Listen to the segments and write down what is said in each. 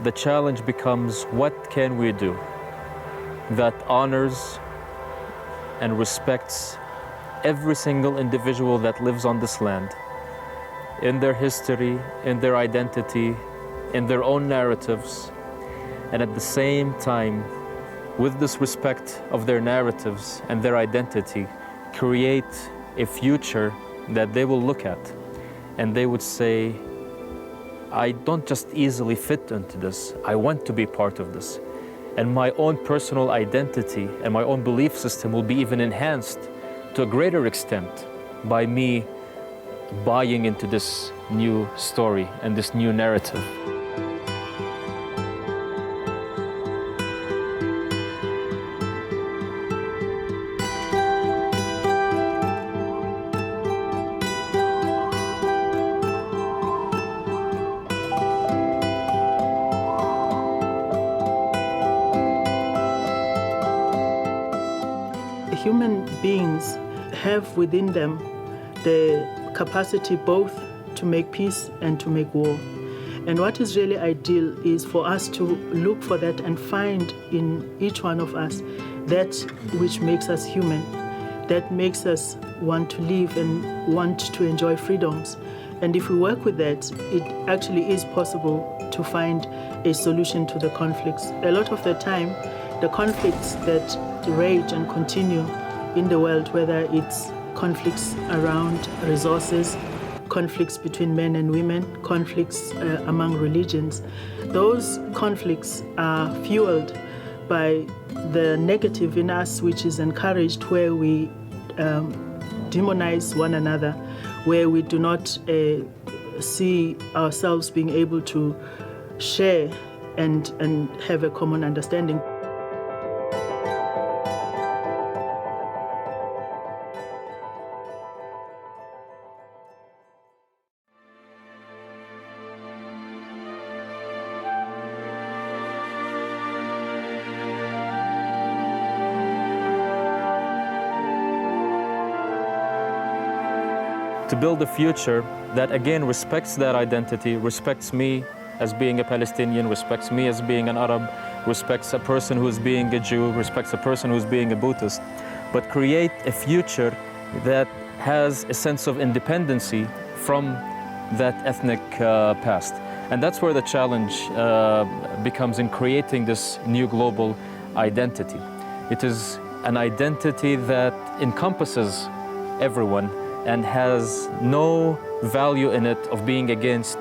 the challenge becomes, what can we do that honors and respects every single individual that lives on this land, in their history, in their identity, in their own narratives, and at the same time, with this respect of their narratives and their identity, create a future that they will look at and they would say, I don't just easily fit into this, I want to be part of this. And my own personal identity and my own belief system will be even enhanced to a greater extent by me buying into this new story and this new narrative. Human beings have within them the capacity both to make peace and to make war. And what is really ideal is for us to look for that and find in each one of us that which makes us human, that makes us want to live and want to enjoy freedoms. And if we work with that, it actually is possible to find a solution to the conflicts. A lot of the time, the conflicts that rage and continue in the world, whether it's conflicts around resources, conflicts between men and women, conflicts among religions, those conflicts are fueled by the negative in us, which is encouraged, where we demonize one another, where we do not see ourselves being able to share and have a common understanding. To build a future that again respects that identity, respects me as being a Palestinian, respects me as being an Arab, respects a person who's being a Jew, respects a person who's being a Buddhist, but create a future that has a sense of independency from that ethnic past. And that's where the challenge becomes in creating this new global identity. It is an identity that encompasses everyone and has no value in it of being against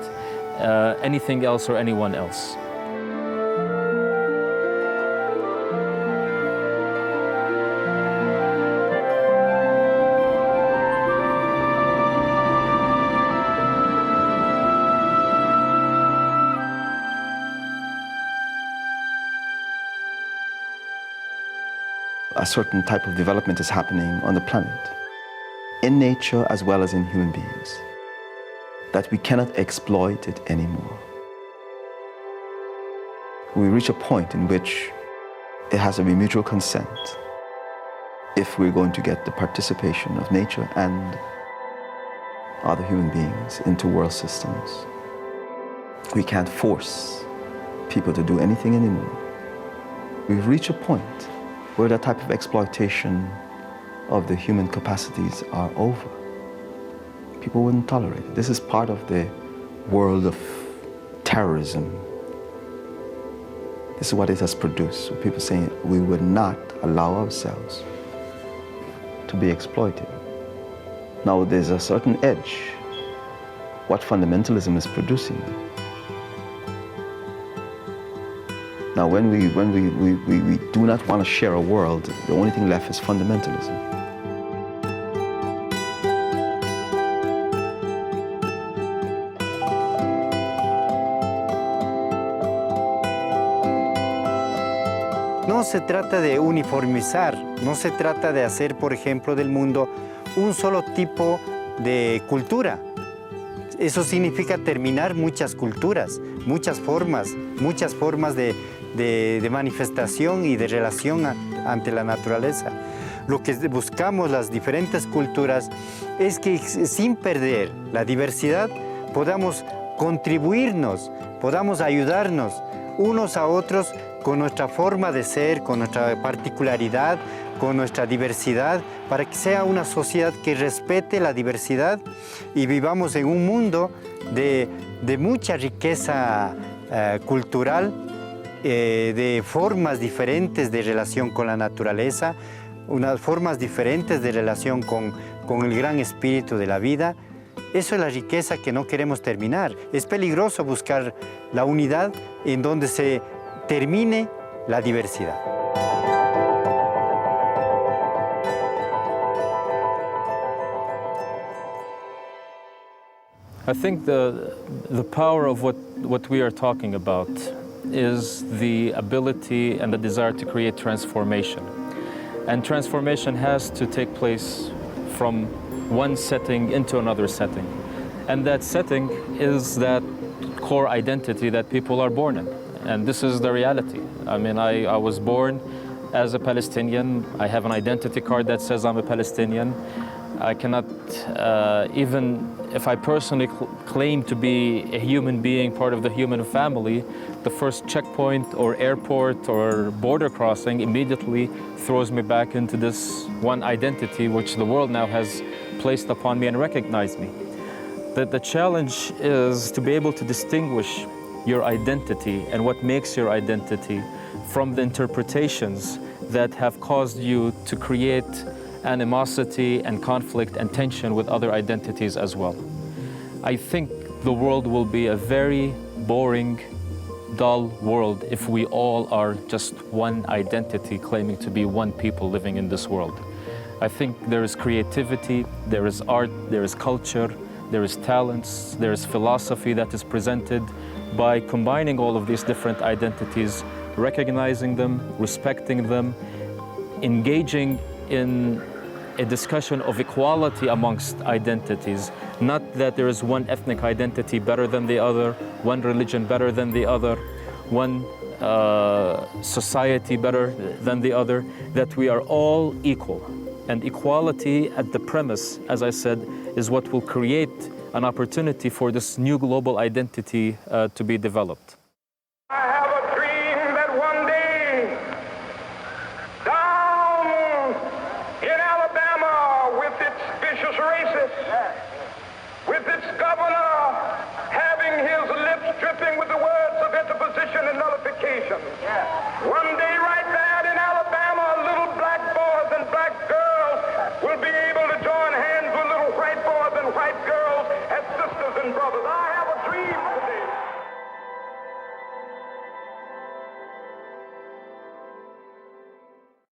anything else or anyone else. A certain type of development is happening on the planet, in nature as well as in human beings, that we cannot exploit it anymore. We reach a point in which it has to be mutual consent if we're going to get the participation of nature and other human beings into world systems. We can't force people to do anything anymore. We've reached a point where that type of exploitation of the human capacities are over. People wouldn't tolerate it. This is part of the world of terrorism. This is what it has produced. So people saying we would not allow ourselves to be exploited. Now there's a certain edge what fundamentalism is producing. Now when we do not want to share a world, the only thing left is fundamentalism. No se trata de uniformizar, no se trata de hacer, por ejemplo, del mundo un solo tipo de cultura. Eso significa terminar muchas culturas, muchas formas de manifestación y de relación ante la naturaleza. Lo que buscamos las diferentes culturas es que sin perder la diversidad podamos contribuirnos, podamos ayudarnos unos a otros con nuestra forma de ser, con nuestra particularidad, con nuestra diversidad, para que sea una sociedad que respete la diversidad y vivamos en un mundo de mucha riqueza cultural, de formas diferentes de relación con la naturaleza, unas formas diferentes de relación con el gran espíritu de la vida. Eso es la riqueza que no queremos terminar. Es peligroso buscar la unidad en donde se termine la diversidad. I think the power of what we are talking about is the ability and the desire to create transformation. And transformation has to take place from one setting into another setting. And that setting is that core identity that people are born in. And this is the reality. I mean, I was born as a Palestinian. I have an identity card that says I'm a Palestinian. I cannot, even if I personally claim to be a human being, part of the human family, the first checkpoint or airport or border crossing immediately throws me back into this one identity which the world now has placed upon me and recognized me. The challenge is to be able to distinguish your identity and what makes your identity from the interpretations that have caused you to create animosity and conflict and tension with other identities as well. I think the world will be a very boring, dull world if we all are just one identity claiming to be one people living in this world. I think there is creativity, there is art, there is culture, there is talents, there is philosophy that is presented by combining all of these different identities, recognizing them, respecting them, engaging in a discussion of equality amongst identities, not that there is one ethnic identity better than the other, one religion better than the other, one society better than the other, that we are all equal. And equality at the premise, as I said, is what will create an opportunity for this new global identity to be developed.